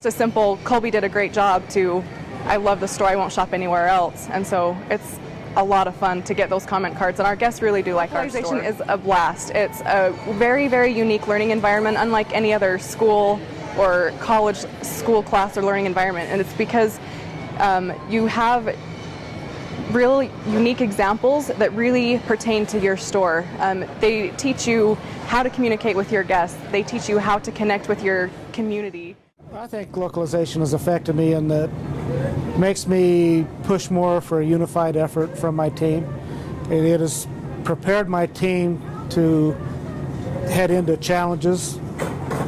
It's a simple, Colby did a great job, to I love the store, I won't shop anywhere else. And so it's a lot of fun to get those comment cards, and our guests really do like our store. Localization is a blast. It's a very, very unique learning environment, unlike any other school or college school class or learning environment. And it's because you have real unique examples that really pertain to your store. They teach you how to communicate with your guests. They teach you how to connect with your community. I think localization has affected me in that it makes me push more for a unified effort from my team. It has prepared my team to head into challenges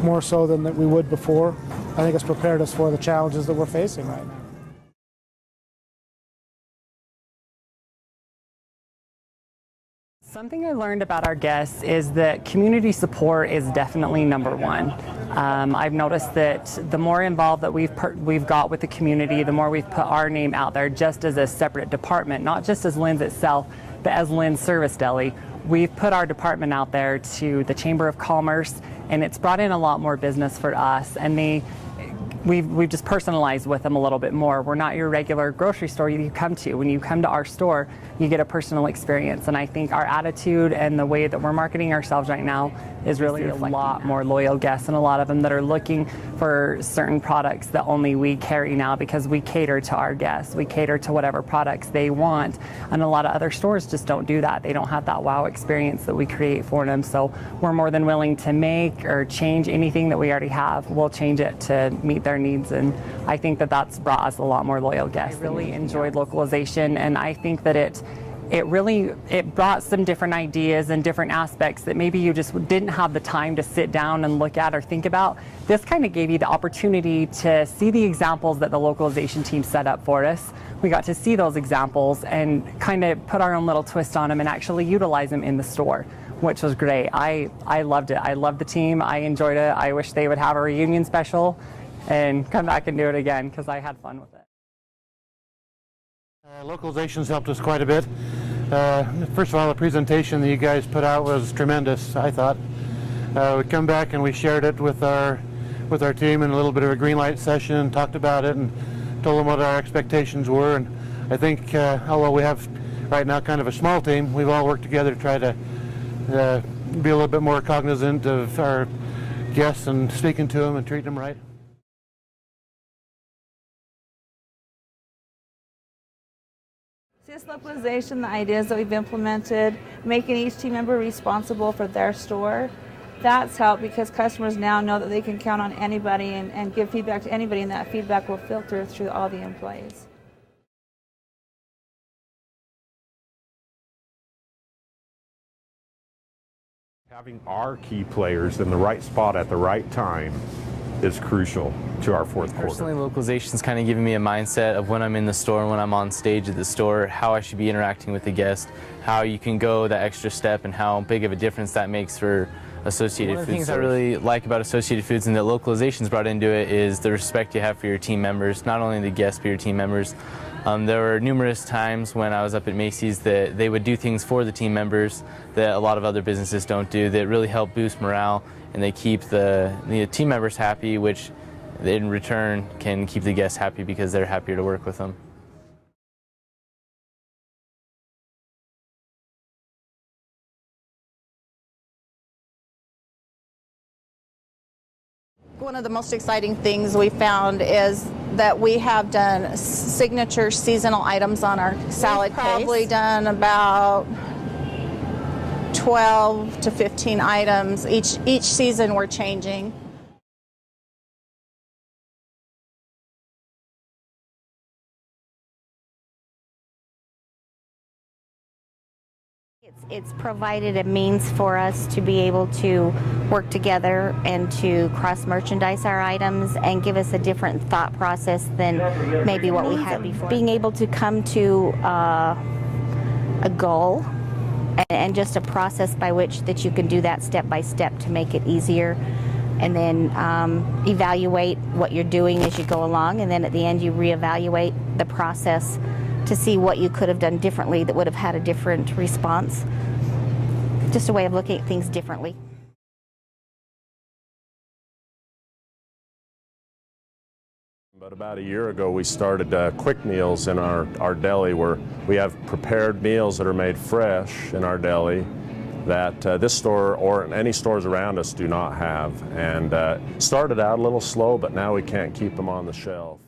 more so than that we would before. I think it's prepared us for the challenges that we're facing right now. Something I learned about our guests is that community support is definitely number one. I've noticed that the more involved that we've got with the community, the more we've put our name out there just as a separate department, not just as Lynn's itself, but as Lynn's Service Deli. We've put our department out there to the Chamber of Commerce, and it's brought in a lot more business for us, and we've just personalized with them a little bit more. We're not your regular grocery store you come to. When you come to our store, you get a personal experience, and I think our attitude and the way that we're marketing ourselves right now is really a lot more loyal guests, and a lot of them that are looking for certain products that only we carry now, because we cater to our guests. We cater to whatever products they want, and a lot of other stores just don't do that. They don't have that wow experience that we create for them, so we're more than willing to make or change anything that we already have. We'll change it to meet their needs, and I think that that's brought us a lot more loyal guests. I really enjoyed localization, and I think that it brought some different ideas and different aspects that maybe you just didn't have the time to sit down and look at or think about. This kind of gave you the opportunity to see the examples that the localization team set up for us. We got to see those examples and kind of put our own little twist on them and actually utilize them in the store, which was great. I loved it. I loved the team. I enjoyed it. I wish they would have a reunion special and come back and do it again, because I had fun with it. Localization's helped us quite a bit. First of all, the presentation that you guys put out was tremendous, I thought. We come back and we shared it with our team in a little bit of a green light session, and talked about it and told them what our expectations were. And I think, although we have right now kind of a small team, we've all worked together to try to be a little bit more cognizant of our guests and speaking to them and treating them right. Just localization, the ideas that we've implemented, making each team member responsible for their store, that's helped, because customers now know that they can count on anybody and give feedback to anybody, and that feedback will filter through all the employees. Having our key players in the right spot at the right time is crucial to our fourth quarter. Personally, localization's kind of given me a mindset of when I'm in the store and when I'm on stage at the store, how I should be interacting with the guest, how you can go that extra step, and how big of a difference that makes for Associated Foods. One of the things I really like about Associated Foods and that localization's brought into it is the respect you have for your team members, not only the guests but your team members. There were numerous times when I was up at Macy's that they would do things for the team members that a lot of other businesses don't do, that really help boost morale, and they keep the team members happy, which in return can keep the guests happy because they're happier to work with them. One of the most exciting things we found is that we have done signature seasonal items on our salad case. We've probably done about 12 to 15 items. Each season we're changing. It's provided a means for us to be able to work together and to cross-merchandise our items and give us a different thought process than maybe what we had before. Being able to come to a goal and just a process by which that you can do that step by step to make it easier, and then evaluate what you're doing as you go along, and then at the end you reevaluate the process to see what you could have done differently that would have had a different response. Just a way of looking at things differently. But about a year ago we started quick meals in our deli, where we have prepared meals that are made fresh in our deli that this store or any stores around us do not have. And started out a little slow, but now we can't keep them on the shelf.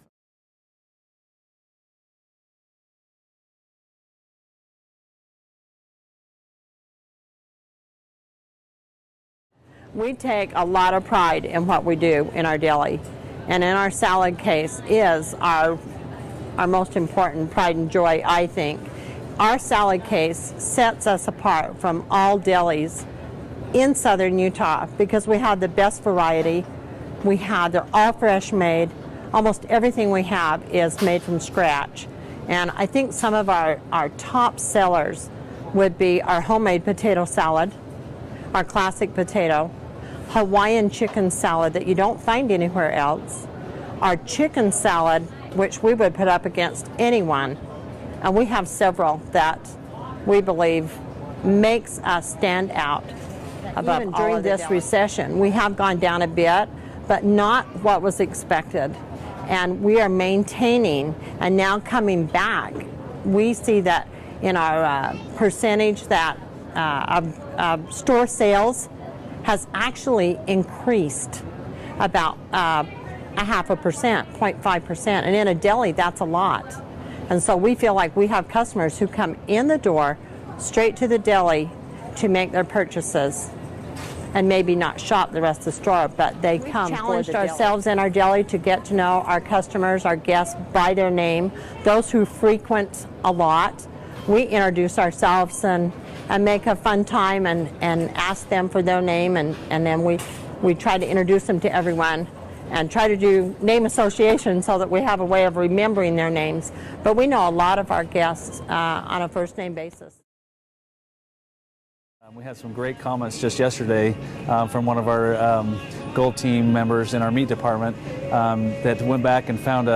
We take a lot of pride in what we do in our deli, and in our salad case is our most important pride and joy, I think. Our salad case sets us apart from all delis in southern Utah because we have the best variety. They're all fresh made. Almost everything we have is made from scratch. And I think some of our top sellers would be our homemade potato salad, our classic potato, Hawaiian chicken salad that you don't find anywhere else, our chicken salad, which we would put up against anyone, and we have several that we believe makes us stand out above. Even during this recession, we have gone down a bit, but not what was expected, and we are maintaining and now coming back. We see that in our percentage that of store sales has actually increased about 0.5%, 0.5%, and in a deli that's a lot. And so we feel like we have customers who come in the door straight to the deli to make their purchases and maybe not shop the rest of the store, but they come. We've challenged ourselves in our deli to get to know our customers, our guests by their name. Those who frequent a lot, we introduce ourselves and make a fun time and ask them for their name, and then we try to introduce them to everyone and try to do name association so that we have a way of remembering their names. But we know a lot of our guests on a first name basis. We had some great comments just yesterday from one of our Gold Team members in our meat department that went back and found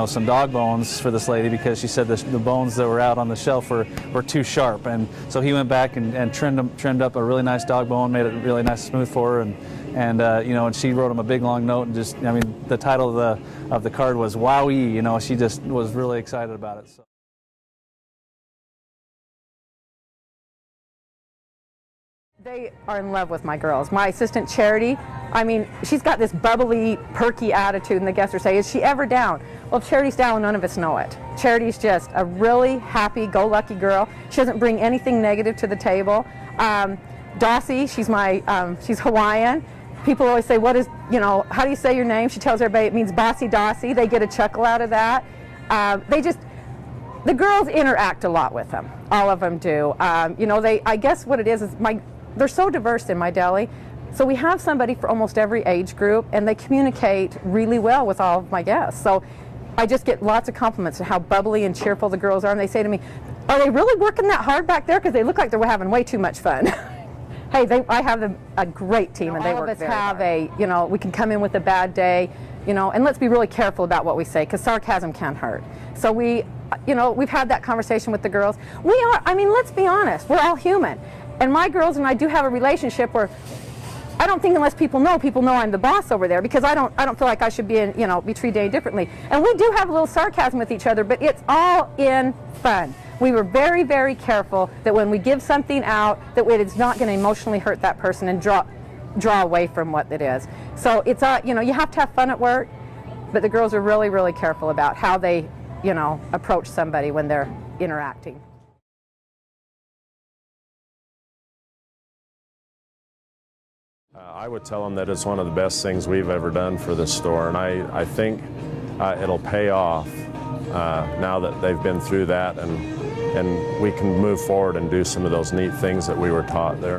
some dog bones for this lady because she said the bones that were out on the shelf were too sharp, and so he went back and trimmed up a really nice dog bone, made it really nice and smooth for her, and she wrote him a big long note, and just, I mean, the title of the card was "Wowee." She just was really excited about it. So. They are in love with my girls. My assistant Charity, I mean, she's got this bubbly, perky attitude, and the guests are saying, is she ever down? Well, if Charity's down, none of us know it. Charity's just a really happy-go-lucky girl. She doesn't bring anything negative to the table. Dossie, she's Hawaiian. People always say, how do you say your name? She tells everybody it means Bossy Dossie. They get a chuckle out of that. The girls interact a lot with them. All of them do. I guess what it is they're so diverse in my deli. So we have somebody for almost every age group, and they communicate really well with all of my guests. So I just get lots of compliments on how bubbly and cheerful the girls are, and they say to me, are they really working that hard back there? Because they look like they're having way too much fun. Hey, I have a great team, and they work very hard. We can come in with a bad day, and let's be really careful about what we say, because sarcasm can hurt. So we've had that conversation with the girls. Let's be honest, we're all human. And my girls and I do have a relationship where I don't think unless people know I'm the boss over there, because I don't feel like I should be treated any differently. And we do have a little sarcasm with each other, but it's all in fun. We were very, very careful that when we give something out, that it's not going to emotionally hurt that person and draw away from what it is. So it's you have to have fun at work, but the girls are really, really careful about how they approach somebody when they're interacting. I would tell them that it's one of the best things we've ever done for this store, and I think it'll pay off now that they've been through that, and we can move forward and do some of those neat things that we were taught there.